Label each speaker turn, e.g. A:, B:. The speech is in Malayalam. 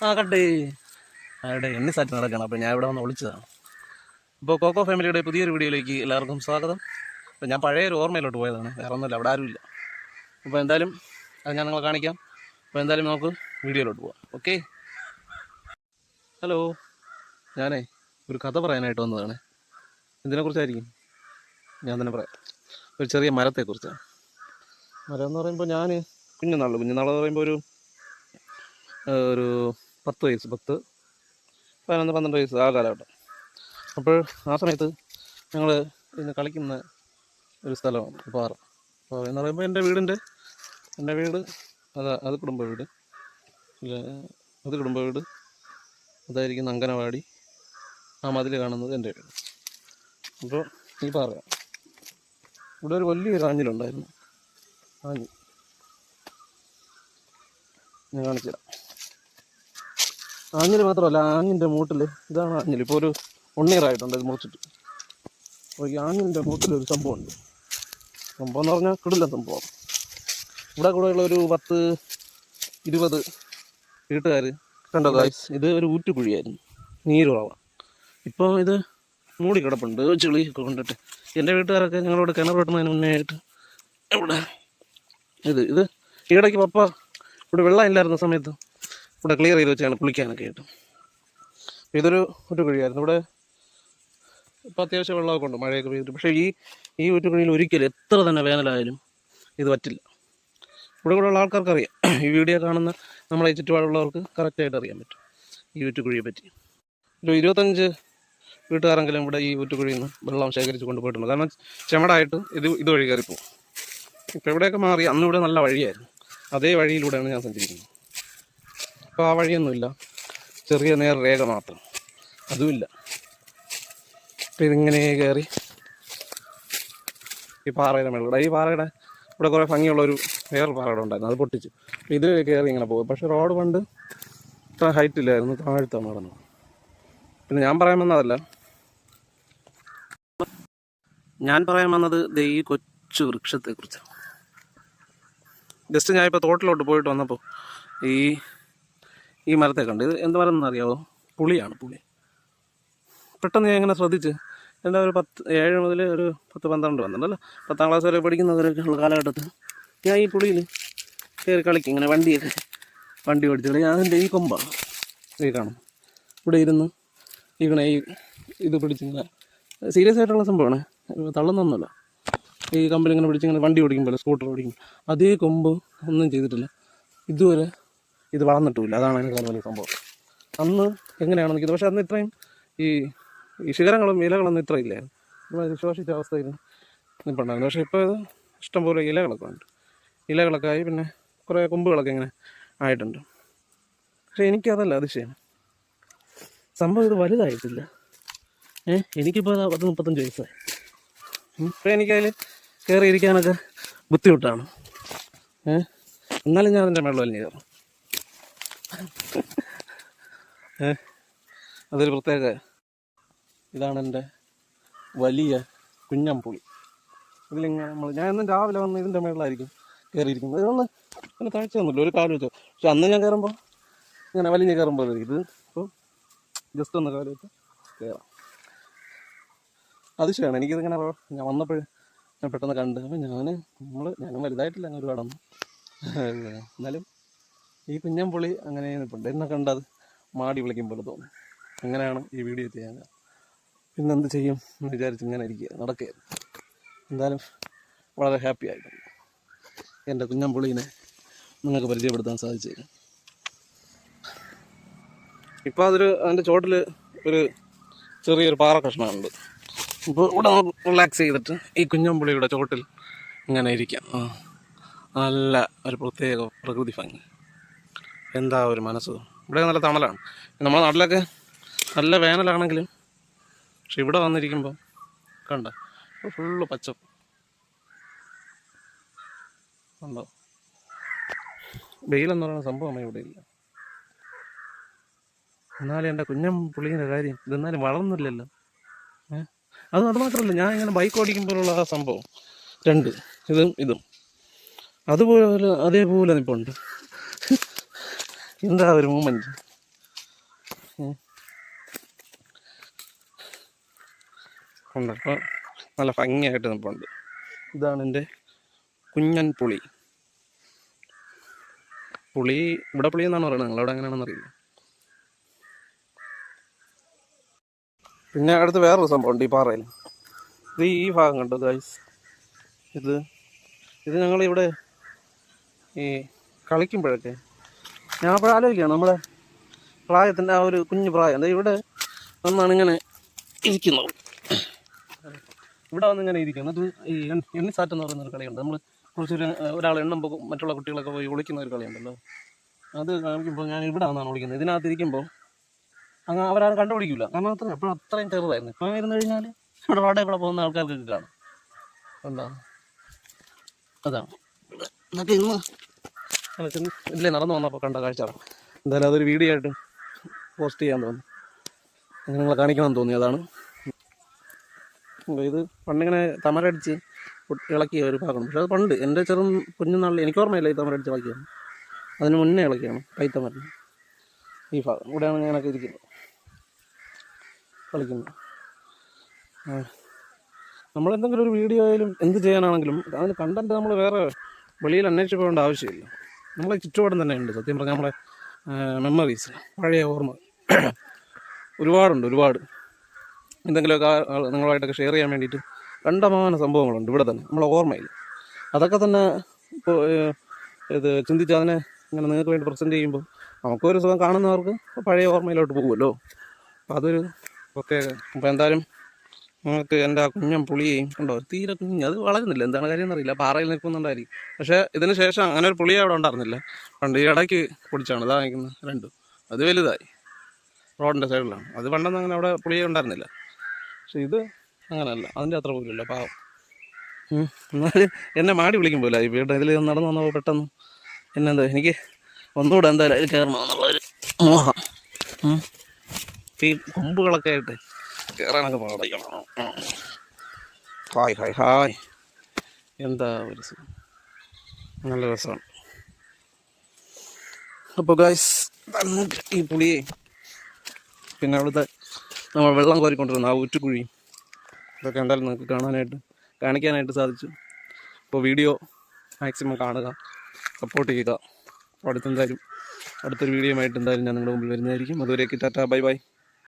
A: കണ്ടേ അവിടെ എണ്ണി സാറ്റ് നടക്കണം. അപ്പോൾ ഞാൻ ഇവിടെ വന്ന് വിളിച്ചതാണ്. ഇപ്പോൾ കോക്കോ ഫാമിലിയുടെ പുതിയൊരു വീഡിയോയിലേക്ക് എല്ലാവർക്കും സ്വാഗതം. അപ്പോൾ ഞാൻ പഴയൊരു ഓർമ്മയിലോട്ട് പോയതാണ്, വേറെ ഒന്നുമില്ല, അവിടെ ആരുമില്ല. അപ്പോൾ എന്തായാലും അത് ഞാൻ നിങ്ങളെ കാണിക്കാം. അപ്പോൾ എന്തായാലും നമുക്ക് വീഡിയോയിലോട്ട് പോവാം. ഓക്കെ. ഹലോ, ഞാനേ ഒരു കഥ പറയാനായിട്ട് വന്നതാണ്. എന്തിനെക്കുറിച്ചായിരിക്കും ഞാൻ തന്നെ പറയാം. ഒരു ചെറിയ മരത്തെക്കുറിച്ചാണ്. മരം എന്ന് പറയുമ്പോൾ ഞാൻ കുഞ്ഞുനാളെന്ന് പറയുമ്പോൾ ഒരു 10 വയസ്സ്, 10, 11, 12 വയസ്സ് ആ കാലഘട്ടം. അപ്പോൾ ആ സമയത്ത് ഞങ്ങൾ ഇന്ന് കളിക്കുന്ന ഒരു സ്ഥലമാണ് പാറ. അപ്പോൾ എന്ന് പറയുമ്പോൾ എൻ്റെ വീട് അത് കുടുംബ വീട്, അതായിരിക്കും അങ്കനവാടി, ആ മതിൽ കാണുന്നത് എൻ്റെ വീട്. അപ്പോൾ ഈ പാറയാണ്. ഇവിടെ ഒരു വലിയൊരു ആഞ്ഞിലുണ്ടായിരുന്നു. ആഞ്ഞിൽ ഞാൻ കാണിച്ചു തരാം. ആഞ്ഞിൽ മാത്രമല്ല, ആഞ്ഞിൻ്റെ മൂട്ടിൽ, ഇതാണ് ആഞ്ഞിൽ. ഇപ്പോൾ ഒരു 1 year ആയിട്ടുണ്ട് ഇത് മുറിച്ചിട്ട്. അപ്പോൾ ഈ ആഞ്ഞിൻ്റെ മൂട്ടിലൊരു സംഭവമുണ്ട്. സംഭവം എന്ന് പറഞ്ഞാൽ കിടിലൻ സംഭവം. ഇവിടെ കൂടെയുള്ള ഒരു 10-20 വീട്ടുകാർ കണ്ടോ ഗായ്സ്, ഇത് ഒരു ഊറ്റുകുഴിയായിരുന്നു, നീരുറവാണ്. ഇപ്പോൾ ഇത് മൂടി കിടപ്പുണ്ട് ചെളി ഒക്കെ കൊണ്ടിട്ട്. എൻ്റെ വീട്ടുകാരൊക്കെ ഞങ്ങളോട് കിണർ വെട്ടുന്നതിന് മുന്നേ ആയിട്ട് ഇവിടെ ഇത് ഈയിടയ്ക്ക് പപ്പ ഇവിടെ വെള്ളം ഇല്ലായിരുന്ന സമയത്ത് ഇവിടെ ക്ലിയർ ചെയ്ത് വെച്ചാണ് കുളിക്കാനൊക്കെ ആയിട്ട്. ഇതൊരു ഊറ്റുകുഴിയായിരുന്നു. ഇവിടെ ഇപ്പോൾ അത്യാവശ്യം വെള്ളമൊക്കെ ഉണ്ട്, മഴയൊക്കെ പെയ്തിട്ട്. പക്ഷേ ഈ ഊറ്റുകുഴിയിൽ ഒരിക്കലും എത്ര തന്നെ വേനലായാലും ഇത് പറ്റില്ല. ഇവിടെ ഉള്ള ആൾക്കാർക്ക് അറിയാം, ഈ വീഡിയോ കാണുന്ന നമ്മളെ ഈ ചുറ്റുപാടുള്ളവർക്ക് കറക്റ്റായിട്ട് അറിയാൻ പറ്റും ഈ ഊറ്റുകുഴിയെ പറ്റി. ഒരു 25 വീട്ടുകാരെങ്കിലും ഇവിടെ ഈ ഊറ്റുകുഴിയിൽ നിന്ന് വെള്ളം ശേഖരിച്ച് കൊണ്ടുപോയിട്ടുണ്ട്. കാരണം ചെമടായിട്ട് ഇതുവഴി കയറിപ്പോവും. ഇപ്പോൾ ഇവിടെയൊക്കെ മാറി, അന്ന് ഇവിടെ നല്ല വഴിയായിരുന്നു, അതേ വഴിയിലൂടെയാണ് ഞാൻ സഞ്ചരിക്കുന്നത്. അപ്പോൾ ആ വഴിയൊന്നുമില്ല, ചെറിയ നേർരേഖ മാത്രം, അതുമില്ല. അപ്പോൾ ഇതിങ്ങനെ കയറി ഈ പാറയുടെ മേളിലൂടെ, ഈ പാറയുടെ ഇവിടെ കുറേ ഭംഗിയുള്ളൊരു വേറൊരു പാറയുടെ ഉണ്ടായിരുന്നു, അത് പൊട്ടിച്ചു. ഇത് കയറി ഇങ്ങനെ പോകും. പക്ഷേ റോഡ് പണ്ട് ഇത്ര ഹൈറ്റ് ഇല്ലായിരുന്നു, താഴ്ത്താണ് നടന്നത്. പിന്നെ ഞാൻ പറയാൻ വന്നത് ഈ കൊച്ചു വൃക്ഷത്തെക്കുറിച്ചാണ്. ജസ്റ്റ് ഞാനിപ്പോൾ തോട്ടിലോട്ട് പോയിട്ട് വന്നപ്പോൾ ഈ മരത്തെ കണ്ട്. ഇത് എന്ത് മരം എന്നറിയാമോ? പുളിയാണ്, പുളി. പെട്ടെന്ന് ഞാൻ ഇങ്ങനെ ശ്രദ്ധിച്ച്, എൻ്റെ ഒരു 7 മുതൽ ഒരു 10-12 വന്നിട്ടുണ്ടല്ലോ, 10ാം ക്ലാസ് വരെ പഠിക്കുന്നവരൊക്കെ ഉള്ള കാലഘട്ടത്തിൽ ഞാൻ ഈ പുളിയിൽ കയറി കളിക്കും. ഇങ്ങനെ വണ്ടി ഓടിച്ചു ഞാൻ അതിൻ്റെ ഈ കൊമ്പാണ് ഈ കാണും, ഇവിടെ ഇരുന്ന് ഇത് പിടിച്ചിങ്ങനെ സീരിയസ് ആയിട്ടുള്ള സംഭവമാണ്, തള്ളുന്നൊന്നുമല്ല. ഈ കമ്പിലിങ്ങനെ പിടിച്ചിങ്ങനെ വണ്ടി ഓടിക്കുമ്പോൾ, സ്കൂട്ടർ ഓടിക്കും, അതേ കൊമ്പ് ഒന്നും ചെയ്തിട്ടില്ല ഇതുവരെ, ഇത് വളർന്നിട്ടുമില്ല. അതാണ് അതിനേക്കാൾ വലിയ സംഭവം. അന്ന് എങ്ങനെയാണെന്ന് നിൽക്കുന്നത്. പക്ഷേ അന്ന് ഇത്രയും ഈ ശിഖരങ്ങളും ഇലകളൊന്നും ഇത്ര ഇല്ലായിരുന്നു, ശോഷിച്ച അവസ്ഥയിൽ നിൽപ്പുണ്ടായിരുന്നു. പക്ഷേ ഇപ്പോൾ ഇത് ഇഷ്ടംപോലെ ഇലകളൊക്കെ ഉണ്ട്, ഇലകളൊക്കെ ആയി, പിന്നെ കുറേ കൊമ്പുകളൊക്കെ ഇങ്ങനെ ആയിട്ടുണ്ട്. പക്ഷേ എനിക്കതല്ല അതിശയം, സംഭവം ഇത് വലുതായിട്ടില്ല. എനിക്കിപ്പോൾ 30-35 വയസ്സായി. ഇപ്പോൾ എനിക്കതിൽ കയറിയിരിക്കാനൊക്കെ ബുദ്ധിമുട്ടാണ്. എന്നാലും ഞാൻ അതിൻ്റെ വെള്ളം വലിഞ്ഞ് കയറും. അതൊരു പ്രത്യേക ഇതാണ് എൻ്റെ വലിയ കുഞ്ഞമ്പുളി. ഇതിലിങ്ങനെ ഞാൻ എന്നും രാവിലെ വന്ന് ഇതിൻ്റെ മേളിലായിരിക്കും കയറിയിരിക്കുന്നത്. ഇതൊന്ന് അങ്ങനെ താഴ്ചയൊന്നുമില്ല, ഒരു കാല് വെച്ചോ. പക്ഷെ അന്ന് ഞാൻ കയറുമ്പോൾ ഇങ്ങനെ വലിഞ്ഞ് കയറുമ്പോൾ ഇത് ഇപ്പോൾ ജസ്റ്റ് ഒന്ന് കാല് വെച്ച് കയറാം. അതിശയമാണ് എനിക്കിതിങ്ങനെ. ഞാൻ വന്നപ്പോൾ ഞാൻ പെട്ടെന്ന് കണ്ട്. അപ്പോൾ ഞാനും വലുതായിട്ടില്ല അങ്ങനെ ഒരുപാടൊന്നും, എന്നാലും ഈ കുഞ്ഞമ്പുളി അങ്ങനെ നിൽപ്പുണ്ട്. എന്നെ കണ്ടത് മാടി വിളിക്കും പോലെ തോന്നി. അങ്ങനെയാണ് ഈ വീഡിയോ ചെയ്യാൻ. പിന്നെന്ത് ചെയ്യും എന്ന് വിചാരിച്ച് ഇങ്ങനെ നടക്കുകയായിരുന്നു. എന്തായാലും വളരെ ഹാപ്പി ആയിട്ടുണ്ട് എൻ്റെ കുഞ്ഞമ്പുളീനെ നിങ്ങൾക്ക് പരിചയപ്പെടുത്താൻ സാധിച്ചു. ഇപ്പോൾ അതിൻ്റെ ചോട്ടിൽ ഒരു ചെറിയൊരു പാറ കഷ്ണമുണ്ട്. ഇപ്പോൾ ഇവിടെ റിലാക്സ് ചെയ്തിട്ട് ഈ കുഞ്ഞമ്പുളിയുടെ ചോട്ടിൽ ഇങ്ങനെ ഇരിക്കാം. നല്ല ഒരു പ്രത്യേക പ്രകൃതി ഭംഗി, എന്താ ഒരു മനസ്സ്. ഇവിടെ നല്ല തണലാണ്. നമ്മുടെ നാട്ടിലൊക്കെ നല്ല വേനലാണെങ്കിലും, പക്ഷെ ഇവിടെ വന്നിരിക്കുമ്പോൾ കണ്ട ഫുള്ള് പച്ചപ്പ് ഉണ്ടോ. വെയിലെന്ന് പറയുന്ന സംഭവമാണ് ഇവിടെ ഇല്ല. എന്നാലും എൻ്റെ കുഞ്ഞമ്പുളീൻ്റെ കാര്യം ഇതെന്നാലും വളർന്നില്ലല്ലോ. അത് മാത്രമല്ല, ഞാൻ ഇങ്ങനെ ബൈക്ക് ഓടിക്കുമ്പോഴുള്ള ആ സംഭവം 2 ഇതും അതുപോലെ അതേപോലെ നിൽപ്പുണ്ട്. എന്താ ഒരു മൂമെൻറ്റ്. ഉണ്ട്. അപ്പോൾ നല്ല ഭംഗിയായിട്ട് നിൽപ്പുണ്ട്. ഇതാണ് എൻ്റെ കുഞ്ഞൻ പുളി. പുളി ഇവിടെ പുളി എന്നാണ് പറയുന്നത്, നിങ്ങളവിടെ എങ്ങനെയാണെന്ന് അറിയില്ല. പിന്നെ അടുത്ത് വേറൊരു സംഭവമുണ്ട് ഈ പാറയിൽ. ഇത് ഈ ഭാഗം കണ്ടോ ഗൈസ്, ഇത് ഞങ്ങളിവിടെ ഈ കളിക്കുമ്പോഴൊക്കെ ഞാൻ അപ്പോഴും ആലോചിക്കുകയാണ്, നമ്മുടെ പ്രായത്തിൻ്റെ ആ ഒരു കുഞ്ഞു പ്രായം. എന്താ ഇവിടെ വന്നാണ് ഇങ്ങനെ ഇരിക്കുന്നത്, ഇവിടെ വന്ന് ഇങ്ങനെ ഇരിക്കും. എന്നിട്ട് ഈ എണ്ണിസാറ്റ് എന്ന് പറയുന്നൊരു കളിയുണ്ട്. നമ്മൾ കുറച്ചൊരു ഒരാൾ എണ്ണുമ്പോൾ മറ്റുള്ള കുട്ടികളൊക്കെ പോയി വിളിക്കുന്ന ഒരു കളിയുണ്ടല്ലോ, അത് കാണിക്കുമ്പോൾ ഞാൻ ഇവിടെ വന്നാണ് വിളിക്കുന്നത്. ഇതിനകത്തിരിക്കുമ്പോൾ അങ്ങ് അവരാരും കണ്ടുപിടിക്കില്ല, കാരണം എപ്പോഴും അത്രയും ചെറുതായിരുന്നു. ഇപ്പം ഇരുന്ന് കഴിഞ്ഞാൽ ഇവിടെ ഇവിടെ പോകുന്ന ആൾക്കാർക്ക് കാണും. എന്താ അതാണ് എന്നൊക്കെ ഇന്ന് ഇല്ലേ നടന്നു വന്നപ്പോൾ കണ്ട കാഴ്ചയാണ്. എന്തായാലും അതൊരു വീഡിയോ ആയിട്ട് പോസ്റ്റ് ചെയ്യാൻ തോന്നി, നിങ്ങളെ കാണിക്കണമെന്ന് തോന്നി. അതാണ് ഇത് പണ്ടിങ്ങനെ തമരടിച്ച് ഇളക്കിയ ഒരു ഭാഗമാണ്. പക്ഷെ അത് പണ്ട് എൻ്റെ കുഞ്ഞുനാളിൽ എനിക്ക് ഓർമ്മയില്ല ഈ തമരടിച്ച് ഇളക്കിയാണ്. അതിന് മുന്നേ ഇളക്കിയാണ് കൈത്തമരൻ. ഈ ഭാഗം ഇവിടെയാണ് ഞാനൊക്കെ ഇരിക്കുന്നത്, കളിക്കുന്നത്. നമ്മളെന്തെങ്കിലും ഒരു വീഡിയോ ആയാലും എന്ത് ചെയ്യാനാണെങ്കിലും അതിന് കണ്ടൻറ്റ് നമ്മൾ വേറെ വെളിയിൽ അന്വേഷിച്ച് പോകേണ്ട ആവശ്യമില്ല. നമ്മളെ ചുറ്റുപാടും തന്നെ ഉണ്ട്. സത്യം പറഞ്ഞാൽ നമ്മളെ മെമ്മറീസ്, പഴയ ഓർമ്മ ഒരുപാട് എന്തെങ്കിലുമൊക്കെ നിങ്ങളുമായിട്ടൊക്കെ ഷെയർ ചെയ്യാൻ വേണ്ടിയിട്ട് കണ്ടമാന സംഭവങ്ങളുണ്ട് ഇവിടെ തന്നെ നമ്മളെ ഓർമ്മയിൽ. അതൊക്കെ തന്നെ ഇപ്പോൾ ഇത് ചിന്തിച്ച് അതിനെ ഇങ്ങനെ നിങ്ങൾക്ക് വേണ്ടി പ്രസൻറ്റ് ചെയ്യുമ്പോൾ നമുക്കൊരു സുഖം, കാണുന്നവർക്ക് പഴയ ഓർമ്മയിലോട്ട് പോകുമല്ലോ. അപ്പോൾ അതൊരു പ്രത്യേക. അപ്പോൾ എന്തായാലും നിങ്ങൾക്ക് എൻ്റെ ആ കുഞ്ഞൻ പുളിയെയും കണ്ടോ, തീരെ കുഞ്ഞ്, അത് വളരുന്നില്ല, എന്താണ് കാര്യം എന്നറിയില്ല, പാറയിൽ നിൽക്കുന്നുണ്ടായിരിക്കും. പക്ഷേ ഇതിന് ശേഷം അങ്ങനെ ഒരു പുളി അവിടെ ഉണ്ടായിരുന്നില്ല. പണ്ട് ഈ ഇടയ്ക്ക് പൊടിച്ചാണ് ഇതാ നിൽക്കുന്നത് രണ്ടും. അത് വലുതായി, റോഡിൻ്റെ സൈഡിലാണ്. അത് പണ്ടൊന്നും അങ്ങനെ അവിടെ പുളിയെ ഉണ്ടായിരുന്നില്ല. പക്ഷെ ഇത് അങ്ങനെയല്ല, അതിൻ്റെ അത്ര പോലുമില്ല, പാവം. എന്നാലും എന്നെ മാടി വിളിക്കും പോലെ ഈ വീട് ഇതിൽ നടന്നു വന്നപ്പോൾ പെട്ടെന്ന് എന്നെന്താ എനിക്ക് ഒന്നുകൂടെ എന്തായാലും അതിൽ കയറണമെന്നുള്ളൊരു മോഹം. ഈ കൊമ്പുകളൊക്കെ ആയിട്ട് കയറാനൊക്കെ പാടിക്കണം. ഹായ് എന്താ ഒരു സുഖം, നല്ല രസമാണ്. അപ്പോൾ ഗൈസ് ഈ പുളിയെ പിന്നെ അവിടുത്തെ നമ്മൾ വെള്ളം കോരിക്കൊണ്ടിരുന്ന ആ ഊറ്റുകുഴി ഇതൊക്കെ എന്തായാലും നിങ്ങൾക്ക് കാണിക്കാനായിട്ട് സാധിച്ചു. അപ്പോൾ വീഡിയോ മാക്സിമം കാണുക, സപ്പോർട്ട് ചെയ്യുക. അടുത്തൊരു വീഡിയോ ആയിട്ട് എന്തായാലും ഞാൻ നിങ്ങളുടെ മുമ്പിൽ വരുന്നതായിരിക്കും. അതുവരേക്ക് ടാറ്റാ, ബൈ.